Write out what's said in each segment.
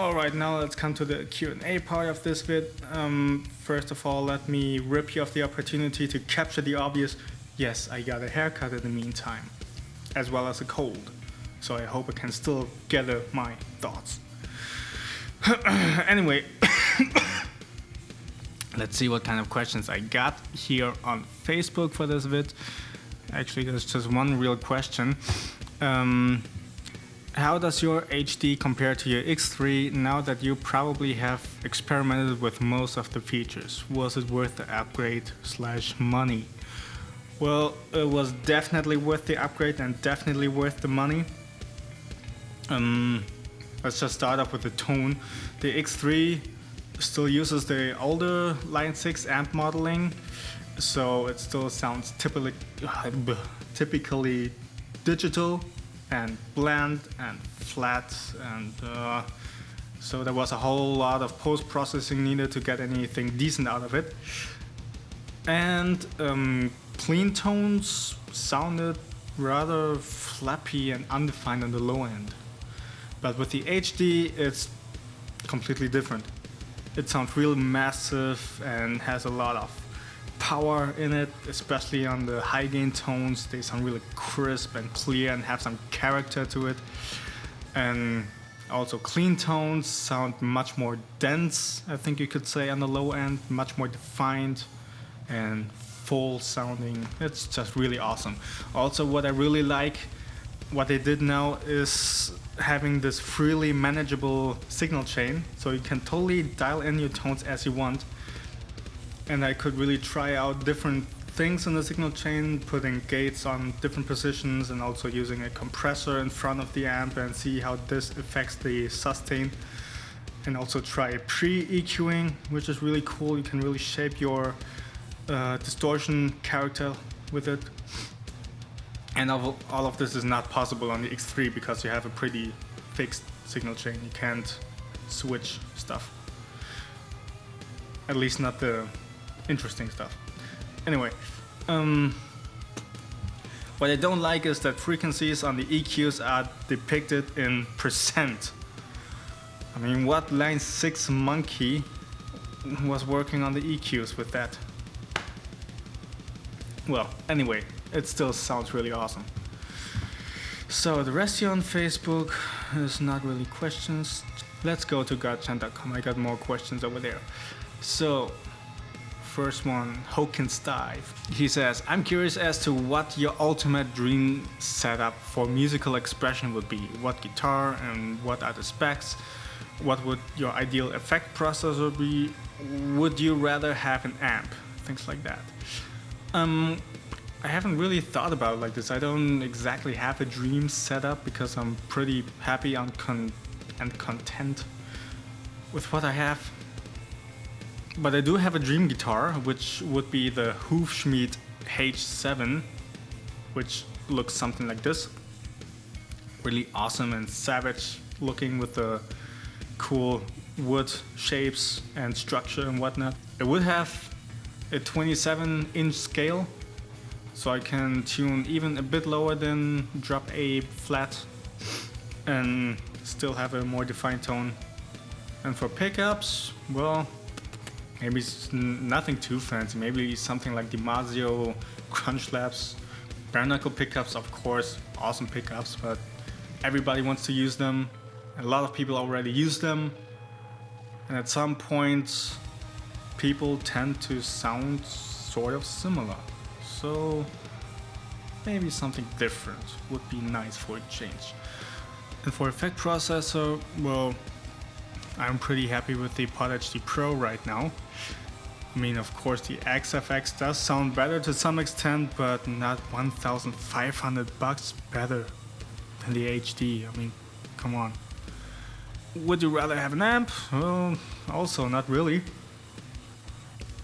Alright, now let's come to the Q&A part of this vid. First of all, let me rip you off the opportunity to capture the obvious. Yes, I got a haircut in the meantime, as well as a cold. So I hope I can still gather my thoughts. Anyway, let's see what kind of questions I got here on Facebook for this vid. Actually, there's just one real question. How does your HD compare to your X3 now that you probably have experimented with most of the features? Was it worth the upgrade / money? Well, it was definitely worth the upgrade and definitely worth the money. Let's just start off with the tone. The X3 still uses the older Line 6 amp modeling, so it still sounds typically digital and bland and flat, and so there was a whole lot of post-processing needed to get anything decent out of it. And clean tones sounded rather flappy and undefined on the low end. But with the HD, it's completely different. It sounds real massive and has a lot of power in it, especially on the high gain tones. They sound really crisp and clear and have some character to it. And also clean tones sound much more dense, I think you could say, on the low end, much more defined and full sounding. It's just really awesome. Also, what I really like, what they did now is having this freely manageable signal chain, so you can totally dial in your tones as you want. And I could really try out different things in the signal chain, putting gates on different positions and also using a compressor in front of the amp and see how this affects the sustain. And also try pre-EQing, which is really cool. You can really shape your distortion character with it. And all of this is not possible on the X3 because you have a pretty fixed signal chain. You can't switch stuff. At least not the interesting stuff. Anyway, what I don't like is that frequencies on the EQs are depicted in percent. I mean, what Line 6 monkey was working on the EQs with that? Well, anyway, it still sounds really awesome. So the rest here on Facebook is not really questions. Let's go to godchan.com. I got more questions over there. So, first one, Hawkins Dive. He says, I'm curious as to what your ultimate dream setup for musical expression would be. What guitar and what are the specs? What would your ideal effect processor be? Would you rather have an amp? Things like that. I haven't really thought about it like this. I don't exactly have a dream setup because I'm pretty happy and content with what I have. But I do have a dream guitar, which would be the Hufschmied H7, which looks something like this. Really awesome and savage looking with the cool wood shapes and structure and whatnot. It would have a 27-inch scale, so I can tune even a bit lower than drop A flat and still have a more defined tone. And for pickups, well, maybe it's nothing too fancy. Maybe something like DiMaggio, Crunch Labs, bare knuckle pickups, of course, awesome pickups, but everybody wants to use them. A lot of people already use them, and at some point, people tend to sound sort of similar. So maybe something different would be nice for a change. And for effect processor, well, I'm pretty happy with the Pod HD Pro right now. I mean, of course, the XFX does sound better to some extent, but not $1,500 better than the HD. I mean, come on. Would you rather have an amp? Well, also not really.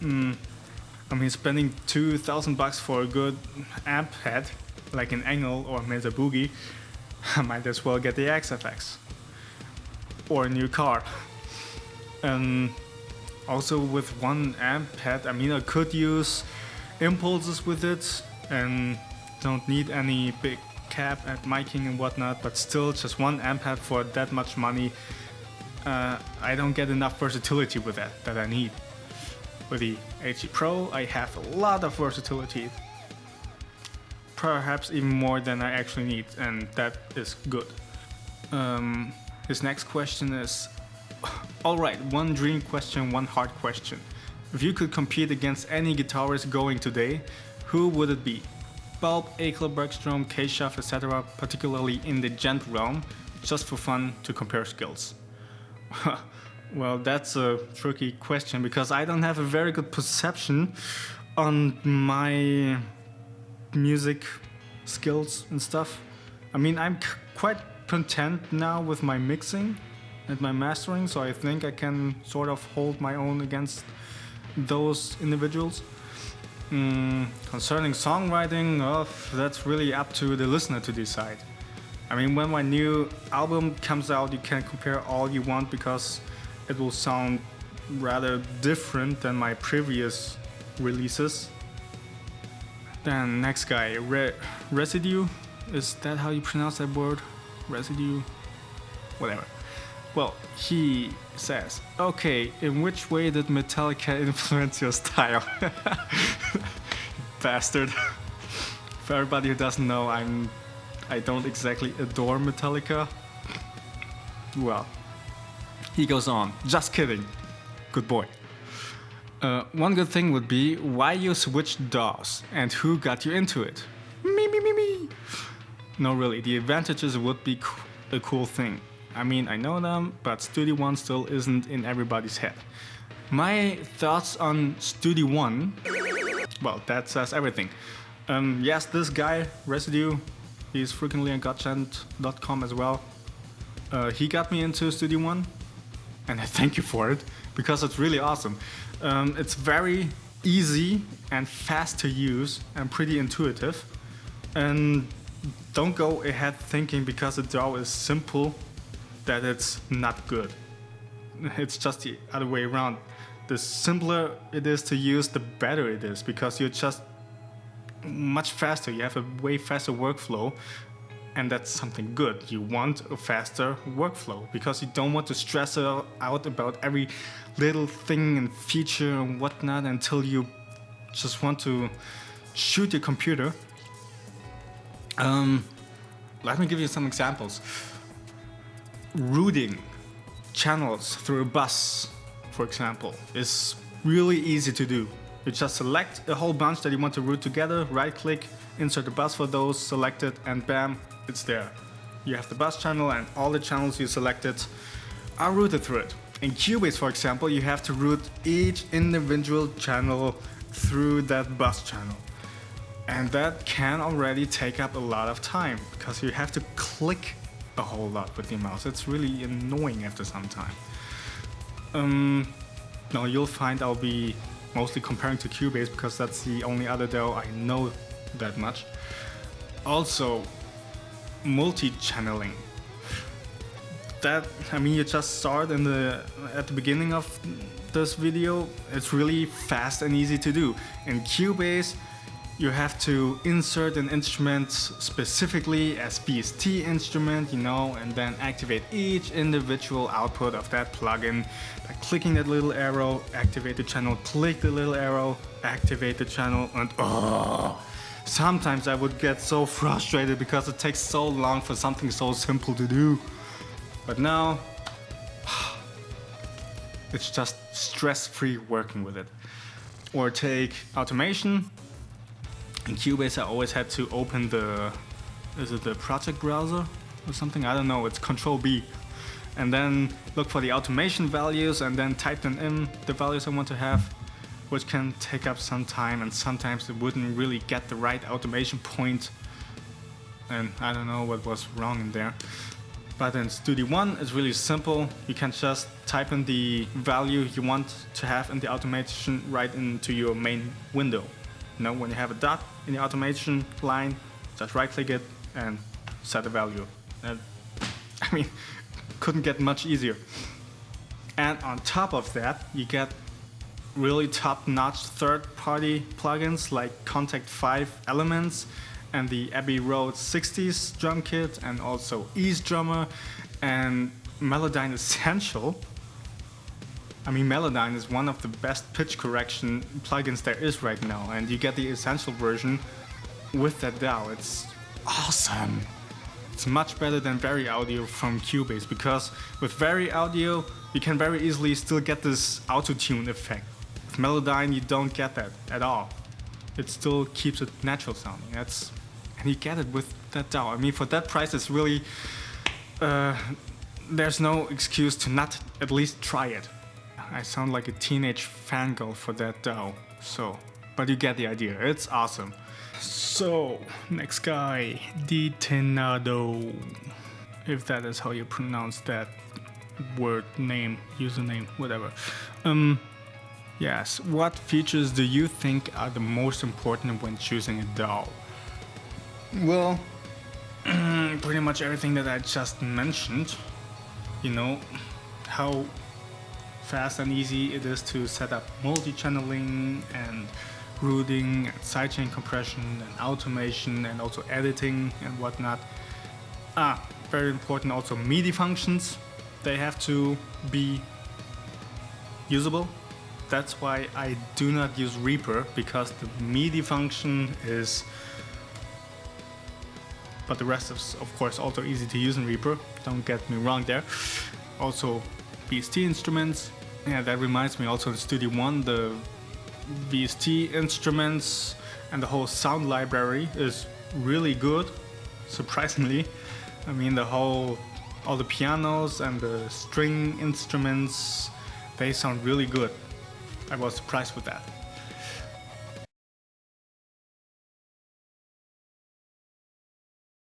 I mean, spending $2,000 for a good amp head, like an Engel or Mesa Boogie, I might as well get the XFX. Or a new car. And also with one amp head, I mean, I could use impulses with it and don't need any big cab and miking and whatnot, but still just one amp head for that much money I don't get enough versatility with that I need. With the HD Pro, I have a lot of versatility, perhaps even more than I actually need, and that is good. His next question is, alright, one dream question, one hard question. If you could compete against any guitarist going today, who would it be? Bulb, Ekler, Bergstrom, Keshav, etc., particularly in the gent realm, just for fun to compare skills. Well, that's a tricky question because I don't have a very good perception on my music skills and stuff. I mean, I'm quite content now with my mixing and my mastering, so I think I can sort of hold my own against those individuals. Concerning songwriting, that's really up to the listener to decide. I mean, when my new album comes out, you can compare all you want because it will sound rather different than my previous releases. Then next guy, Residue. Is that how you pronounce that word? Residue? Whatever. Well, he says, okay, in which way did Metallica influence your style? Bastard. For everybody who doesn't know, I don't exactly adore Metallica. Well, he goes on, just kidding. Good boy. One good thing would be why you switched DAWs and who got you into it. Me. No, really, the advantages would be a cool thing. I mean, I know them, but Studio One still isn't in everybody's head. My thoughts on Studio One, well, that says everything. Yes, this guy, Residue, he's frequently on gotchant.com as well. He got me into Studio One, and I thank you for it, because it's really awesome. It's very easy and fast to use and pretty intuitive. And don't go ahead thinking because the DAW is simple that it's not good. It's just the other way around. The simpler it is to use, the better it is, because you're just much faster. You have a way faster workflow, and that's something good. You want a faster workflow because you don't want to stress out about every little thing and feature and whatnot until you just want to shoot your computer. Let me give you some examples. Routing channels through a bus, for example, is really easy to do. You just select a whole bunch that you want to route together, right click, insert the bus for those, select it, and bam, it's there. You have the bus channel and all the channels you selected are routed through it. In Cubase, for example, you have to route each individual channel through that bus channel. And that can already take up a lot of time because you have to click a whole lot with your mouse. It's really annoying after some time. Now you'll find I'll be mostly comparing to Cubase because that's the only other DAW I know that much. Also, multi-channeling. That, I mean, you just saw it at the beginning of this video. It's really fast and easy to do. In Cubase, you have to insert an instrument specifically as VST instrument, and then activate each individual output of that plugin by clicking that little arrow, activate the channel, click the little arrow, activate the channel, and sometimes I would get so frustrated because it takes so long for something so simple to do. But now, it's just stress-free working with it. Or take automation. In Cubase, I always had to open is it the project browser or something? I don't know, it's Control B. And then look for the automation values and then type them in, the values I want to have, which can take up some time, and sometimes it wouldn't really get the right automation point. And I don't know what was wrong in there. But in Studio One, it's really simple. You can just type in the value you want to have in the automation right into your main window. When you have a dot in the automation line, just right click it and set a value. I mean, couldn't get much easier. And on top of that, you get really top-notch third-party plugins like Contact 5 Elements and the Abbey Road 60s drum kit, and also Ease Drummer, and Melodyne Essential. I mean, Melodyne is one of the best pitch correction plugins there is right now, and you get the Essential version with that DAW. It's awesome. It's much better than Very Audio from Cubase, because with Very Audio you can very easily still get this auto-tune effect. With Melodyne you don't get that at all. It still keeps it natural sounding. And you get it with that DAW. I mean, for that price it's really there's no excuse to not at least try it. I sound like a teenage fangirl for that DAW, but you get the idea. It's awesome. So, next guy, Detenado, if that is how you pronounce that word, name, username, whatever. Yes, what features do you think are the most important when choosing a DAW? Well, pretty much everything that I just mentioned. You know, how fast and easy it is to set up multi-channeling and routing and sidechain compression and automation and also editing and whatnot. Very important also MIDI functions. They have to be usable. That's why I do not use Reaper, because the MIDI function is, but the rest is of course also easy to use in Reaper, don't get me wrong there. Also VST instruments. Yeah, that reminds me, also in Studio One, the VST instruments and the whole sound library is really good, surprisingly. I mean, all the pianos and the string instruments, they sound really good. I was surprised with that.